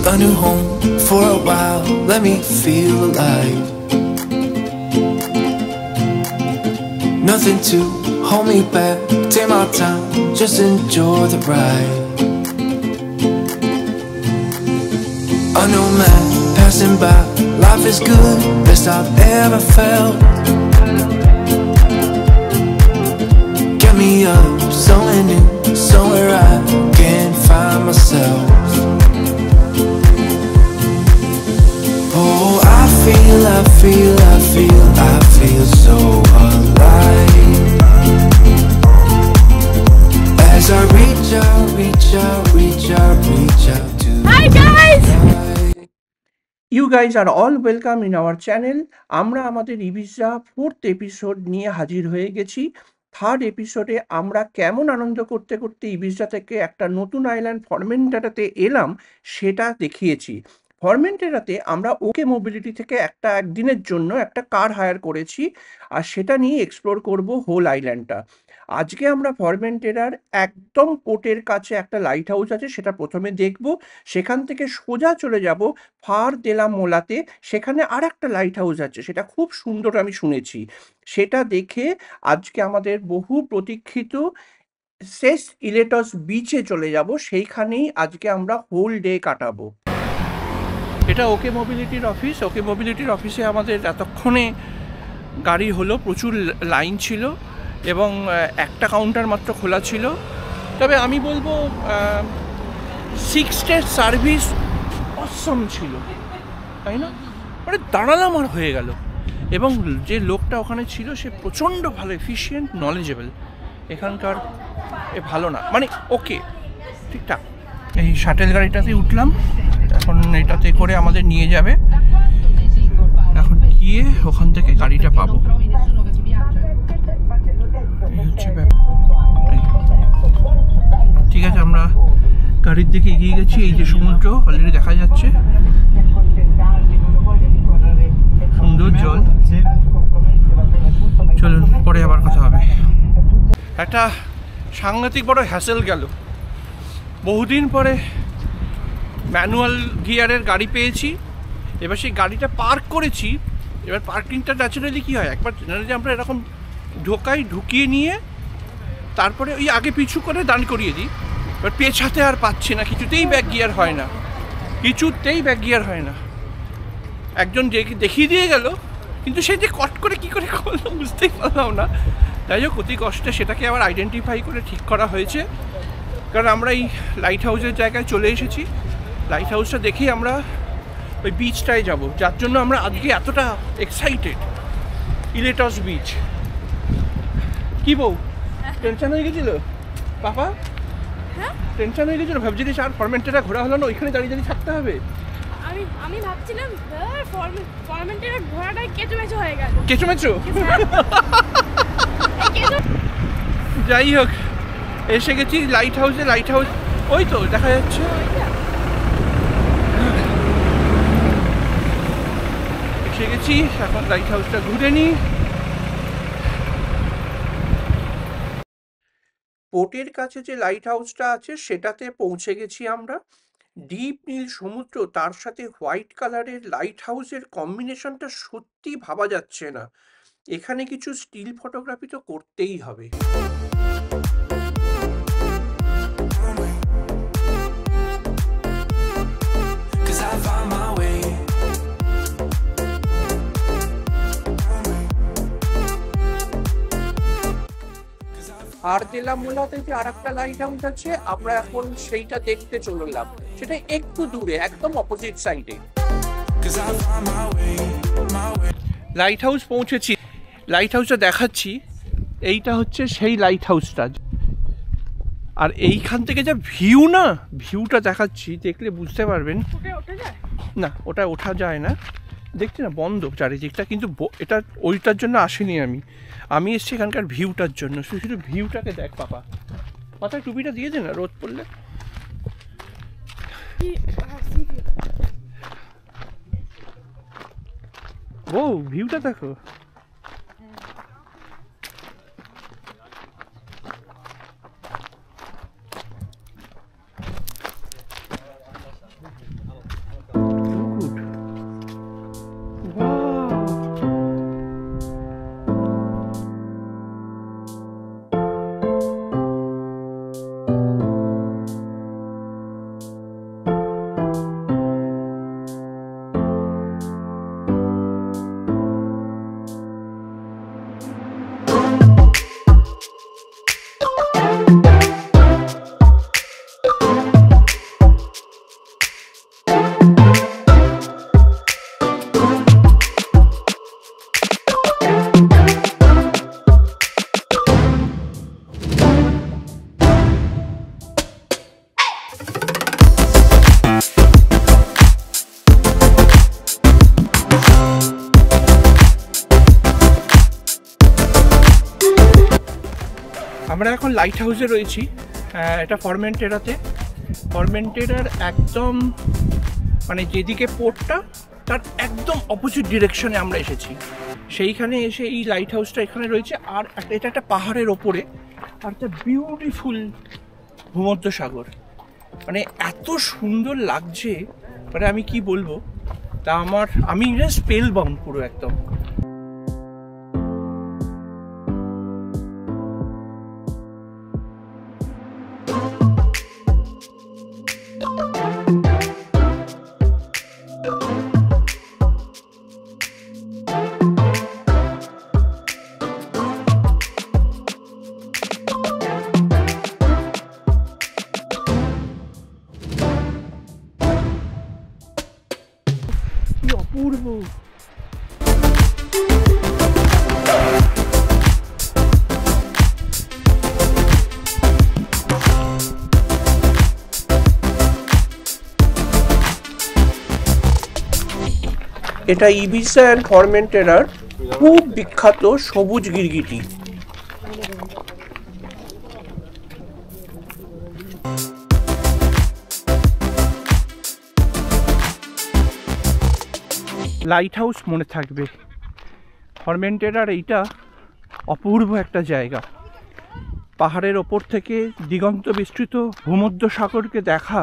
a new home for a while. Let me feel alive. Nothing to hold me back. Take my time, just enjoy the ride. A new man passing by. Life is good, best I've ever felt. Get me up, somewhere new, somewhere I can find myself. Oh, I feel so alive. As I reach out to Hi guys! You guys are all welcome in our channel. আমরা আমাদের Ibiza 4th episode নিয়ে হাজির হয়ে গেছি। 3rd এপিসোডে আমরা কেমন আনন্দ করতে করতে ইবিজা থেকে একটা নতুন আইল্যান্ড ফরমেন্টেরাতে এলাম সেটা দেখিয়েছি। ফরমেন্টেরাতে আমরা ওকে মোবিলিটি থেকে একদিনের জন্য একটা কার হায়ার করেছি আর সেটা নিয়ে এক্সপ্লোর করব হোল আইল্যান্ডটা। আজকে আমরা ফরমেন্টেরার একদম পোর্টের কাছে একটা লাইট হাউস আছে, সেটা প্রথমে দেখব। সেখান থেকে সোজা চলে যাব ফার দেলা মোলাতে, সেখানে আর একটা লাইট হাউস আছে, সেটা খুব সুন্দর আমি শুনেছি। সেটা দেখে আজকে আমাদের বহু প্রতীক্ষিত সেস ইলেটস বিচে চলে যাব, সেইখানেই আজকে আমরা হোল ডে কাটাবো। এটা ওকে মোবিলিটির অফিস। ওকে মোবিলিটির অফিসে আমাদের এতক্ষণে গাড়ি হলো, প্রচুর লাইন ছিল এবং একটা কাউন্টার মাত্র খোলা ছিল। তবে আমি বলবো 6 স্টার সার্ভিস অসম ছিল, তাই না? মানে দাঁড়ালাম আর হয়ে গেল। এবং যে লোকটা ওখানে ছিল সে প্রচণ্ড ভালো, এফিশিয়েন্ট, নলেজেবল। এখানকার ভালো না, মানে ওকে ঠিকঠাক। এই শাটেল গাড়িটাতে উঠলাম, এখন এটাতে করে আমাদের নিয়ে যাবে। এখন গিয়ে ওখান থেকে গাড়িটা পাবো। ঠিক আছে, আমরা গাড়ির দিকে এগিয়ে গেছি। এই যে সমুদ্র অলরেডি দেখা যাচ্ছে, সুন্দর জল। চলুন, পরে আবার কথা হবে। একটা সাংঘাতিক বড় হ্যাসেল গেল। বহুদিন পরে ম্যানুয়াল গিয়ারের গাড়ি পেয়েছি। এবার সেই গাড়িটা পার্ক করেছি। এবার পার্কিংটা ন্যাচারালি কী হয়, একবার জেনারেলি আমরা এরকম ঢুকিয়ে নিয়ে তারপরে ওই আগে পিছু করে দাঁড় করিয়ে দিই। এবার পেছাতে আর পাচ্ছি না, কিছুতেই ব্যাক গিয়ার হয় না, একজন দেখিয়ে দিয়ে গেল, কিন্তু সে যে কট করে কী করে করলো বুঝতেই পারলাম না। তাই হোক, অতি কষ্টে সেটাকে আবার আইডেন্টিফাই করে ঠিক করা হয়েছে। কারণ আমরা এই লাইট হাউসের জায়গায় চলে এসেছি। লাইট হাউসটা দেখেই আমরা ওই বিচটায় যাব, যার জন্য আমরা আজকে এতটা এক্সাইটেড। ইলেটস বিচ। কি বউ, টেনশন হয়ে গেছিল? পাপা টেনশন হয়ে গেছিল, ভাবছিলিস আর ফরমেন্টেরা ঘোরা হলো না, ওইখানে দাঁড়িয়ে দাঁড়িয়ে থাকতে হবে। আমি ভাবছিলাম ফরমেন্টেরা ঘোরাটাই কেচুমেচু হয়ে গেল। কেচুমেচু? যাই হোক, এসে গেছি লাইট হাউসে। লাইট হাউস ওই তো দেখা যাচ্ছে। এসে গেছি, এখন লাইট হাউসটা ঘুরে নিই। পোর্টের কাছে যে লাইট হাউসটা আছে সেটাতে পৌঁছে গেছি আমরা। ডিপ নীল সমুদ্র, তার সাথে হোয়াইট কালারের লাইট হাউসের কম্বিনেশনটা সত্যি ভাবা যাচ্ছে না। এখানে কিছু স্টিল ফটোগ্রাফি তো করতেই হবে। আর দেলামোলাতে যে আর একটা লাইট হাউস আছে, আমরা এখন সেইটা দেখতে চললাম। সেটা একটু দূরে, একদম অপোজিট সাইডে। লাইট হাউস পৌঁছেছি, লাইট হাউসটা দেখাচ্ছি। এইটা হচ্ছে সেই লাইট হাউসটা, আর এইখান থেকে যা ভিউটা দেখাচ্ছি, দেখলে বুঝতে পারবেন। না, ওটা ওঠা যায় না, দেখছি না, বন্ধ চারিদিকটা। কিন্তু এটা ওইটার জন্য আসিনি আমি এসছি এখানকার ভিউটার জন্য। শুধু ভিউটাকে দেখ। পাপা মাথায় টুপিটা দিয়ে দে না, রোদ পড়লে। ও ভিউটা দেখো। আমরা এখন লাইট হাউসে রয়েছি। এটা ফরমেন্টেরাতে। ফরমেন্টেরার একদম মানে যেদিকে পোর্টটা তার একদম অপোজিট ডিরেকশনে আমরা এসেছি। সেইখানে এসে এই লাইট হাউসটা এখানে রয়েছে। আর এটা একটা পাহাড়ের ওপরে, আর একটা বিউটিফুল ভূমধ্যসাগর। মানে এত সুন্দর লাগছে, মানে আমি কি বলবো। তা আমি স্পেল বাউন্ড পুরো একদম। অপূর্ব। এটা ইবিসা অ্যান্ড ফরমেন্টেরার খুব বিখ্যাত সবুজ গিরগিটি। লাইট হাউস মনে থাকবে ফরমেন্টেরার। এইটা অপূর্ব একটা জায়গা। পাহাড়ের ওপর থেকে দিগন্ত বিস্তৃত ভূমধ্যসাগরকে দেখা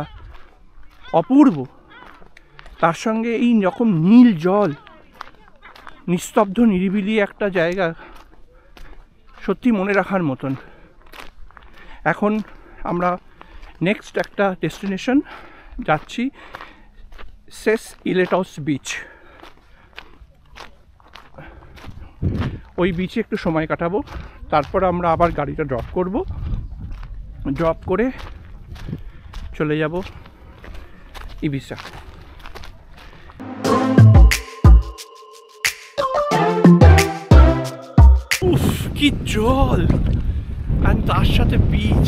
অপূর্ব। তার সঙ্গে এই রকম নীল জল, নিস্তব্ধ নিরিবিলি একটা জায়গা, সত্যি মনে রাখার মতন। এখন আমরা নেক্সট একটা ডেস্টিনেশন যাচ্ছি, সেস ইলেটস বিচ। ওই বিচে একটু সময় কাটাবো, তারপর আমরা আবার গাড়িটা ড্রপ করব। ড্রপ করে চলে যাব ইবিসা। উফ, কি জল! আর তার সাথে বিচ।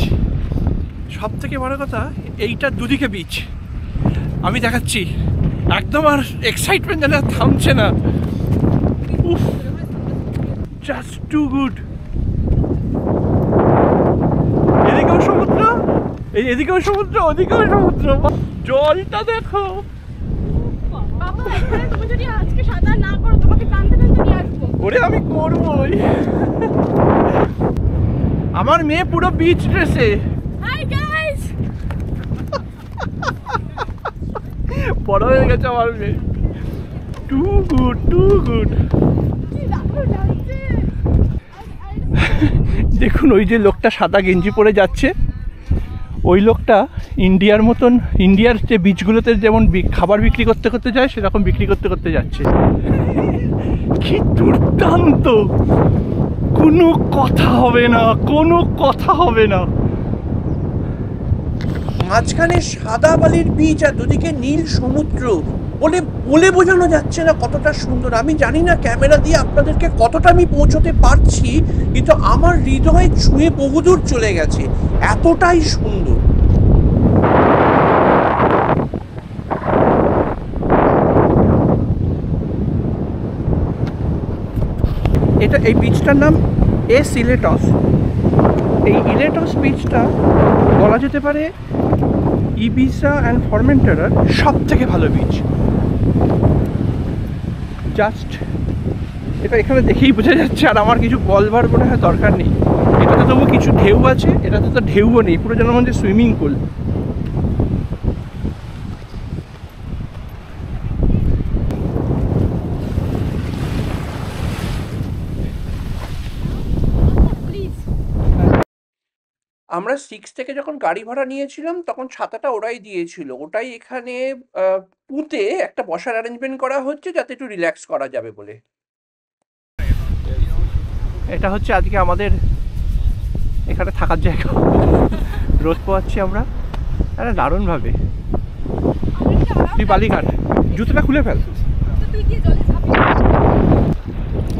সব থেকে বড় কথা, এইটা দুদিকে বিচ। আমি দেখাচ্ছি একদম, আর এক্সাইটমেন্ট যেন থামছে না। উফ, জাস্ট টু গুড। এদিকেও সমুদ্র, এদিকেও সমুদ্র, ওদিকেও সমুদ্র। জলটা দেখো। ওরে আমি করবই। আমার মেয়ে পুরো বিচ ড্রেসে। বড় হয়ে গেছে আমার মেয়ে। Too good, too good. দেখুন ওই যে লোকটা সাদা গেঞ্জি পরে যাচ্ছে, ওই লোকটা ইন্ডিয়ার মতন, ইন্ডিয়ার যে বিচগুলোতে যেমন খাবার বিক্রি করতে করতে যায়, সেরকম বিক্রি করতে করতে যাচ্ছে। কি দুর্দান্ত! কোনো কথা হবে না, কোনো কথা হবে না। মাঝখানে সাদা বালির বিচ আর দুদিকে নীল সমুদ্র, বলে বোঝানো যাচ্ছে না কতটা সুন্দর। আমি জানি না ক্যামেরা দিয়ে আপনাদেরকে কতটা আমি পৌঁছতে পারছি, কিন্তু আমার হৃদয় ছুঁয়ে বহুদূর চলে গেছে, এতটাই সুন্দর। এই বিচটার নাম এস ইলেটস। এই ইলেটস বিচটা বলা যেতে পারে ইবিসা অ্যান্ড ফরমেন্টেরার সব থেকে ভালো বিচ। জাস্ট এটা এখানে দেখেই বোঝা যাচ্ছে, আর আমার কিছু বলবার মনে হয় দরকার নেই। এটাতে তবু কিছু ঢেউ আছে, এটাতে তো ঢেউও নেই, পুরো যেন মনে সুইমিং পুল। আমরা 6 থেকে যখন গাড়ি ভাড়া নিয়েছিলাম, তখন ছাতাটা ওরাই দিয়েছিল। ওটাই এখানে পুঁতে একটা বসার অ্যারেঞ্জমেন্ট করা হচ্ছে, যাতে একটু রিল্যাক্স করা যাবে বলে। এটা হচ্ছে আজকে আমাদের এখানে থাকার জায়গা। রোদ পোয়াচ্ছি আমরা, আরে দারুণভাবে। তুই বালিঘাট, জুতোটা খুলে ফেল।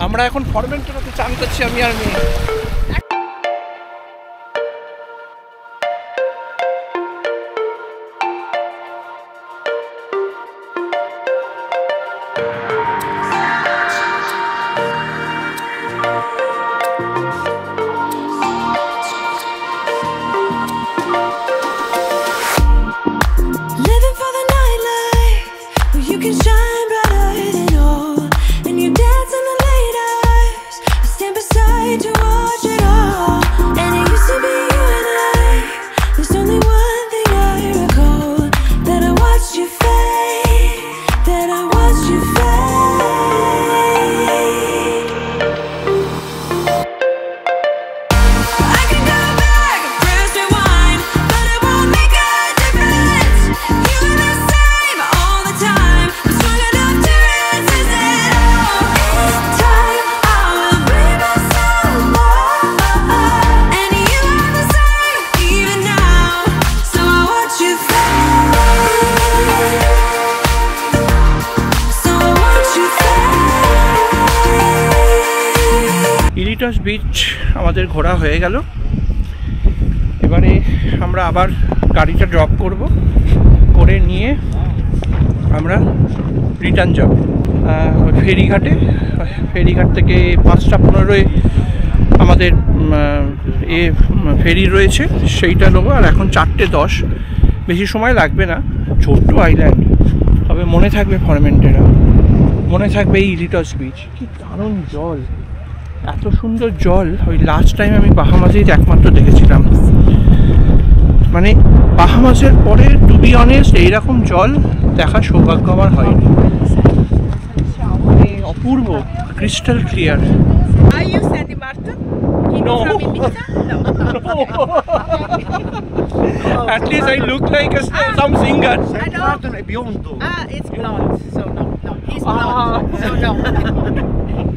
আমরা এখন ফরমেন্টেরাতে চান করছি, আমি আর মেয়ে। made you watch it all. And it used to be you and I. There's only one thing I recall, that I watched you fade, that I watched you fade. I can go back and press rewind, but it won't make a difference. You were the same all the time, I'm strong enough to resist it all. In time, I will bring myself more, and you are the same even now. So I watch you fade, so I watch you fade. Illetas beach আমাদের ঘোরা হয়ে গেল। এবারে আমরা আবার গাড়িটা drop করব, করে নিয়ে আমরা রিটার্ন যাব ফেরিঘাটে। ফেরিঘাট থেকে 5:15 আমাদের ফেরি রয়েছে, সেইটা নেবো। আর এখন 4:10, বেশি সময় লাগবে না। ছোট্ট আইল্যান্ড, তবে মনে থাকবে ফরমেন্টেরা, মনে থাকবে এই ইলিটস বিচ। কি দারুণ জল, এত সুন্দর জল। ওই লাস্ট টাইম আমি বাহামাসেই একমাত্র দেখেছিলাম, মানে বাহামাসের পরে টু বি অনেস্ট এইরকম জল দেখার সৌভাগ্য আমার হয়নি। মানে অপূর্ব, crystal clear. Are you Sandy Martin? No. From Ibiza? No. At least I look like some singer. Sandy Martin è biondo. It's blonde, so no. He's blonde, so no.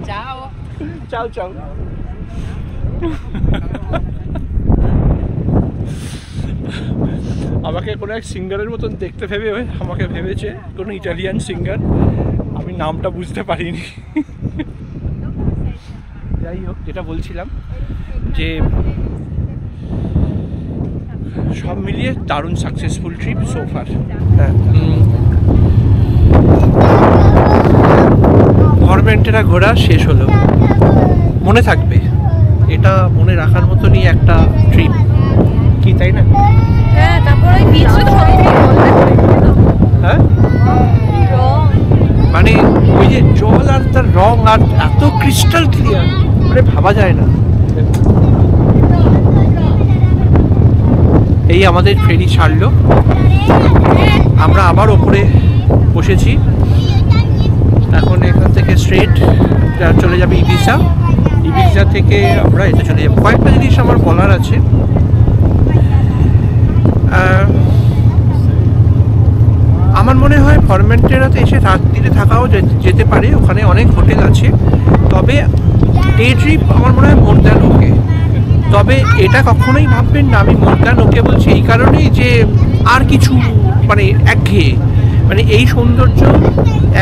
Ciao. চাও চাও। আমাকে কোনো এক সিঙ্গারের মতন দেখতে ভেবে আমাকে ভেবেছে কোনো ইটালিয়ান সিঙ্গার, আমি নামটা বুঝতে পারিনি। যাই হোক, যেটা বলছিলাম যে সব মিলিয়ে দারুণ সাকসেসফুল ট্রিপ সোফার। হ্যাঁ, ফরমেন্টেরা ঘোরা শেষ হলো। মনে থাকবে, এটা মনে রাখার মতনই একটা ট্রিপ, কি তাই না? হ্যাঁ, তারপর ওই বিচটা তো সবথেকে হ্যাঁ, মানে ওই যে জল আর তার রং আর এত ক্রিস্টাল ক্লিয়ার, মানে ভাবা যায় না। এই আমাদের ফেরি ছাড়লো, আমরা আবার ওপরে বসেছি। এখন এখান থেকে স্ট্রেট চলে যাবে ইবিজা। ইবিজা থেকে আমরা এতে চলে যাবো। কয়েকটা জিনিস আমার বলার আছে। আমার মনে হয় ফরমেন্টেরাতে এসে রাত্রিরে থাকাও যেতে পারে, ওখানে অনেক হোটেল আছে। তবে ডে ট্রিপ আমার মনে হয় মোর দ্যান ওকে। তবে এটা কখনোই ভাববেন না আমি মোর দ্যান ওকে বলছি এই কারণেই যে আর কিছু মানে একঘেয়ে, মানে এই সৌন্দর্য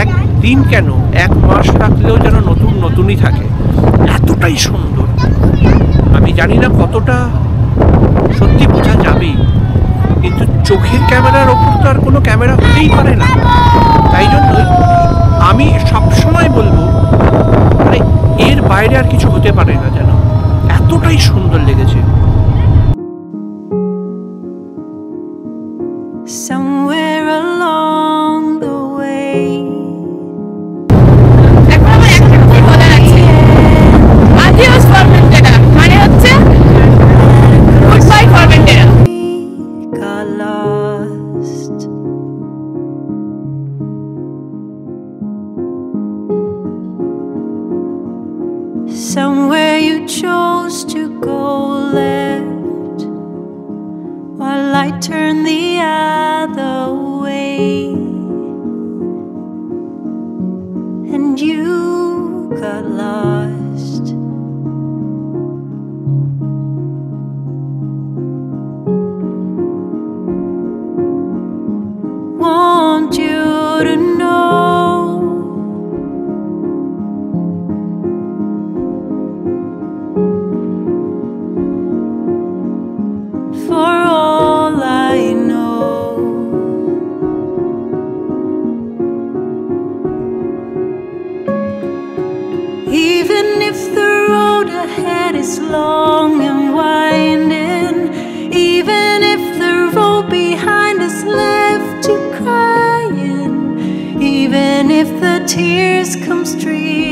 একদিন কেন 1 মাস থাকলেও যেন নতুন নতুনই থাকে, এতটাই সুন্দর। আমি জানি না কতটা সত্যি বোঝা যাবে, কিন্তু চোখের ক্যামেরার ওপর তো আর কোনো ক্যামেরা হতেই পারে না। তাই জন্য আমি সবসময় বলবো মানে এর বাইরে আর কিছু হতে পারে না, যেন এতটাই সুন্দর লেগেছে। Somewhere along the way, এখন আমার একটা কথাই বলার আছে, আদিওস ফরমেন্টেরা মানে হচ্ছে goodbye Formentera. got lost. Somewhere you chose to go left, while I turned the other way, and you got lost. Want you to know, for all I know, even if the road ahead is long and winding, even if the road behind us left you crying, even if the tears come streaming